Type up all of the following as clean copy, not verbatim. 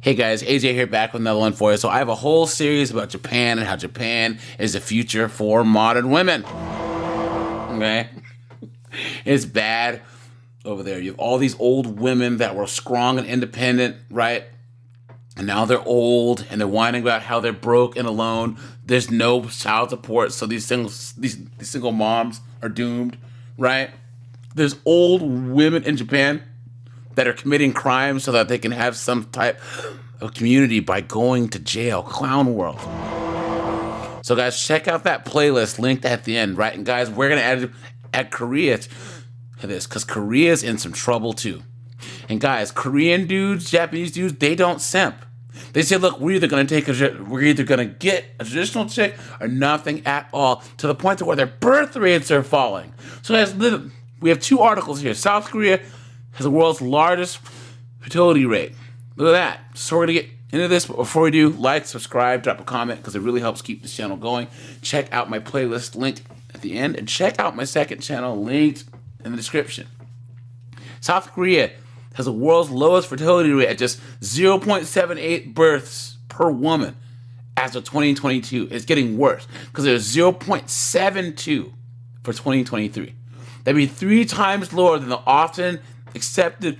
Hey guys, AJ here back with another one for you. So I have a whole series about Japan and how Japan is the future for modern women. Okay? It's bad over there. You have all these old women that were strong and independent, right? And now they're old and they're whining about how they're broke and alone. There's no child support, so these single moms are doomed, right? There's old women in Japan that are committing crimes so that they can have some type of community by going to jail. Clown world. So guys, check out that playlist linked at the end, right? And guys, we're gonna add Korea to this because Korea's in some trouble too. And guys, Korean dudes, Japanese dudes, they don't simp. They say, look, we're either gonna get a traditional chick or nothing at all, to the point to where their birth rates are falling. So guys, we have two articles here. South Korea has the world's largest fertility rate. Look at that. So we're going to get into this, but before we do, like, subscribe, drop a comment, because it really helps keep this channel going. Check out my playlist linked at the end, and check out my second channel linked in the description. South Korea has the world's lowest fertility rate at just 0.78 births per woman as of 2022. It's getting worse because there's 0.72 for 2023. That'd be 3 times lower than the often accepted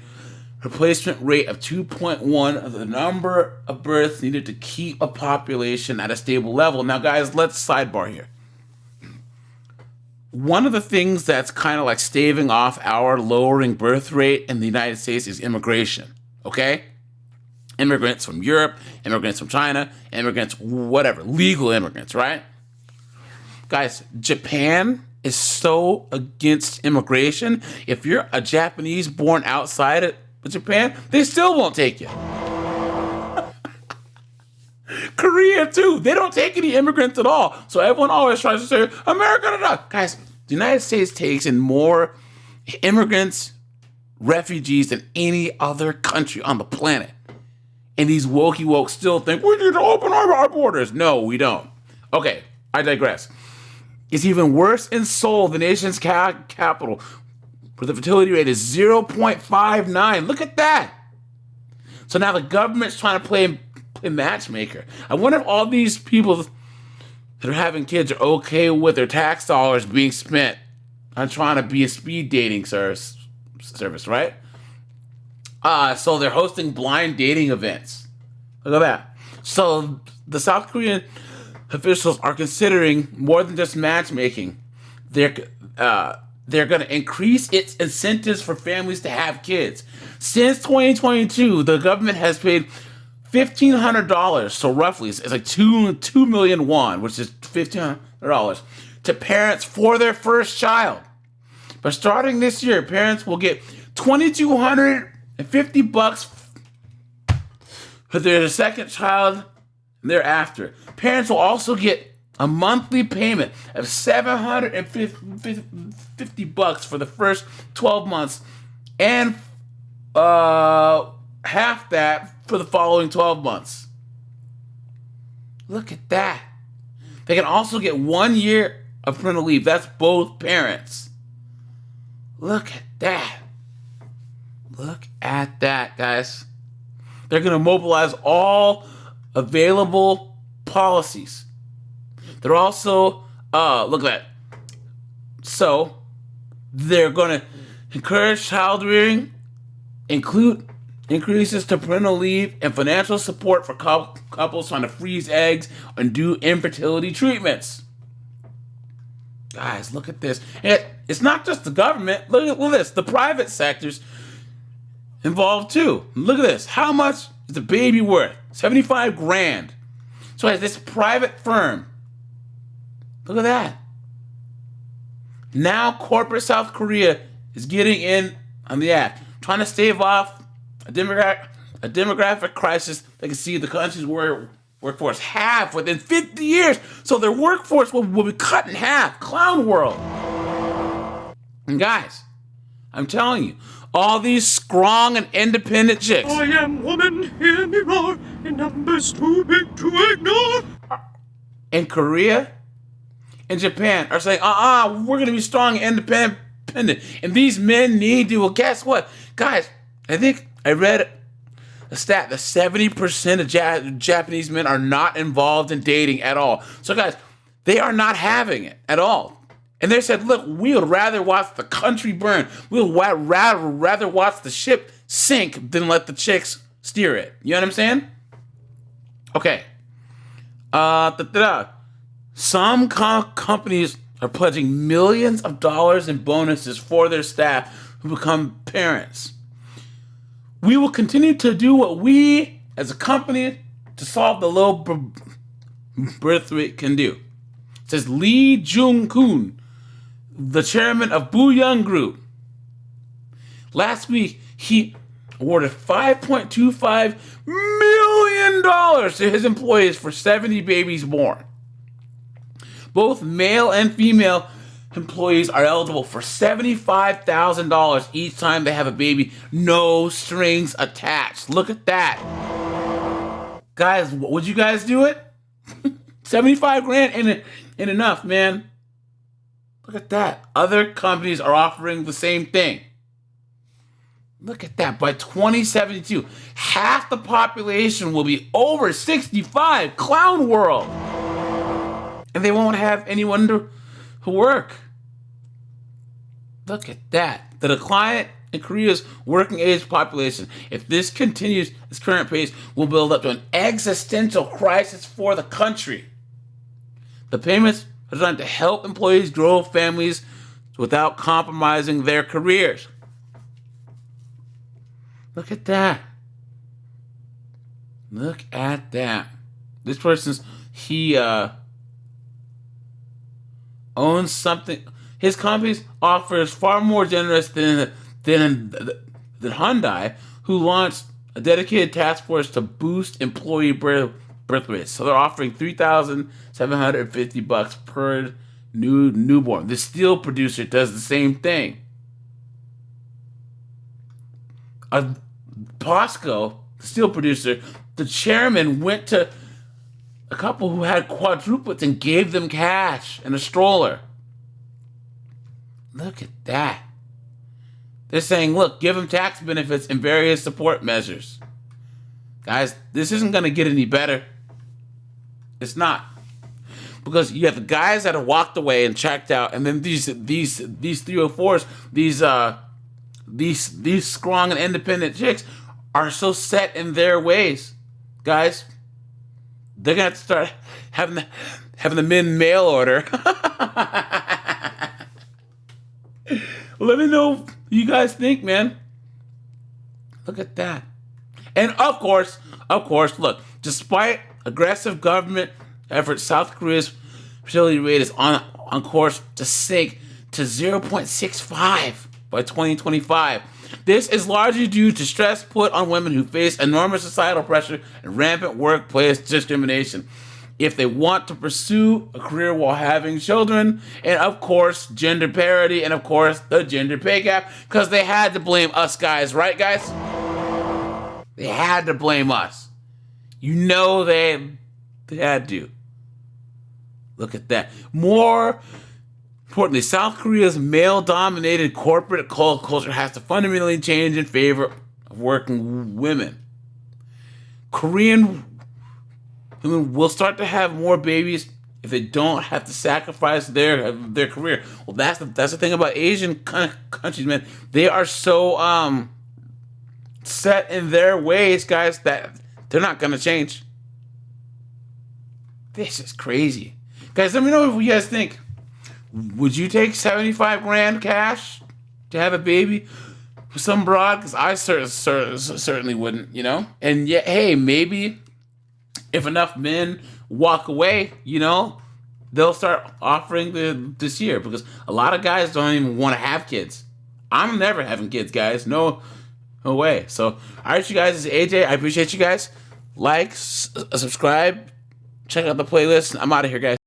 replacement rate of 2.1 of the number of births needed to keep a population at a stable level. Now, guys, let's sidebar here. One of the things that's kind of like staving off our lowering birth rate in the United States is immigration, okay? Immigrants from Europe, immigrants from China, immigrants, whatever, legal immigrants, right? Guys, Japan is so against immigration. If you're a Japanese born outside of Japan, they still won't take you. Korea too, they don't take any immigrants at all. So everyone always tries to say, America, guys, the United States takes in more immigrants, refugees than any other country on the planet. And these woke still think, we need to open our borders. No, we don't. Okay, I digress. It's even worse in Seoul, the nation's capital, where the fertility rate is 0.59. Look at that. So now the government's trying to play matchmaker. I wonder if all these people that are having kids are okay with their tax dollars being spent on trying to be a speed dating service, right? So they're hosting blind dating events. Look at that. So the South Korean officials are considering more than just matchmaking. They're going to increase its incentives for families to have kids. Since 2022, the government has paid $1,500, so roughly it's like 2 million won, which is $1,500, to parents for their first child. But starting this year, parents will get $2,250 for their second child and thereafter. Parents will also get a monthly payment of $750 for the first 12 months and half that for the following 12 months. Look at that. They can also get 1 year of parental leave. That's both parents. Look at that. Look at that, guys. They're going to mobilize all available policies. They're also, look at that. So, they're going to encourage child rearing, include increases to parental leave, and financial support for couples trying to freeze eggs and do infertility treatments. Guys, look at this. And it's not just the government. Look at this. The private sector's involved too. Look at this. How much is the baby worth? 75 grand. So as this private firm, look at that. Now corporate South Korea is getting in on the act, trying to stave off a demographic crisis that can see the country's workforce half within 50 years. So their workforce will be cut in half. Clown world. And guys, I'm telling you, all these strong and independent chicks. I am woman, hear me roar, in numbers too big to ignore. In Korea and Japan are saying, we're going to be strong and independent. And these men need to, well, guess what? Guys, I think I read a stat that 70% of Japanese men are not involved in dating at all. So guys, they are not having it at all. And they said, look, we would rather watch the country burn. We would rather watch the ship sink than let the chicks steer it. You know what I'm saying? Okay. Some companies are pledging millions of dollars in bonuses for their staff who become parents. We will continue to do what we, as a company, to solve the low birth rate can do. It says Lee Jung-kun, the chairman of Booyoung Group. Last week, he awarded $5.25 million to his employees for 70 babies born. Both male and female employees are eligible for $75,000 each time they have a baby. No strings attached. Look at that. Guys, would you guys do it? 75 grand ain't enough, man. Look at that. Other companies are offering the same thing. Look at that. By 2072, half the population will be over 65. Clown world. And they won't have anyone to work. Look at that. The decline in Korea's working age population, if this continues its current pace, will build up to an existential crisis for the country. The payments are designed to help employees grow families without compromising their careers. Look at that. Look at that. This person's, he owns something. His company offers far more generous than Hyundai, who launched a dedicated task force to boost employee birth rates. So they're offering $3,750 per newborn. The steel producer does the same thing. POSCO, the steel producer, the chairman went to a couple who had quadruplets and gave them cash and a stroller. Look at that. They're saying, look, give them tax benefits and various support measures. Guys, this isn't going to get any better. It's not. Because you have the guys that have walked away and checked out, and then these 304s, these strong and independent chicks are so set in their ways. Guys, they're going to have to start having the men mail order. Let me know what you guys think, man. Look at that. And of course, look, despite aggressive government efforts, South Korea's fertility rate is on course to sink to 0.65 by 2025. This is largely due to stress put on women who face enormous societal pressure and rampant workplace discrimination if they want to pursue a career while having children, and of course, gender parity, and of course, the gender pay gap, because they had to blame us guys, right, guys? They had to blame us. You know they had to. Look at that. More importantly, South Korea's male-dominated corporate culture has to fundamentally change in favor of working women. Korean women will start to have more babies if they don't have to sacrifice their career. Well, that's the thing about Asian countries, man. They are so set in their ways, guys, that they're not gonna change. This is crazy, guys. Let me know what you guys think. Would you take 75 grand cash to have a baby for some broad? Because I certainly wouldn't, you know. And yet, hey, maybe if enough men walk away, you know, they'll start offering this year, because a lot of guys don't even want to have kids. I'm never having kids, guys. No way. So, all right, you guys, this is AJ. I appreciate you guys. Like, subscribe, check out the playlist. I'm out of here, guys.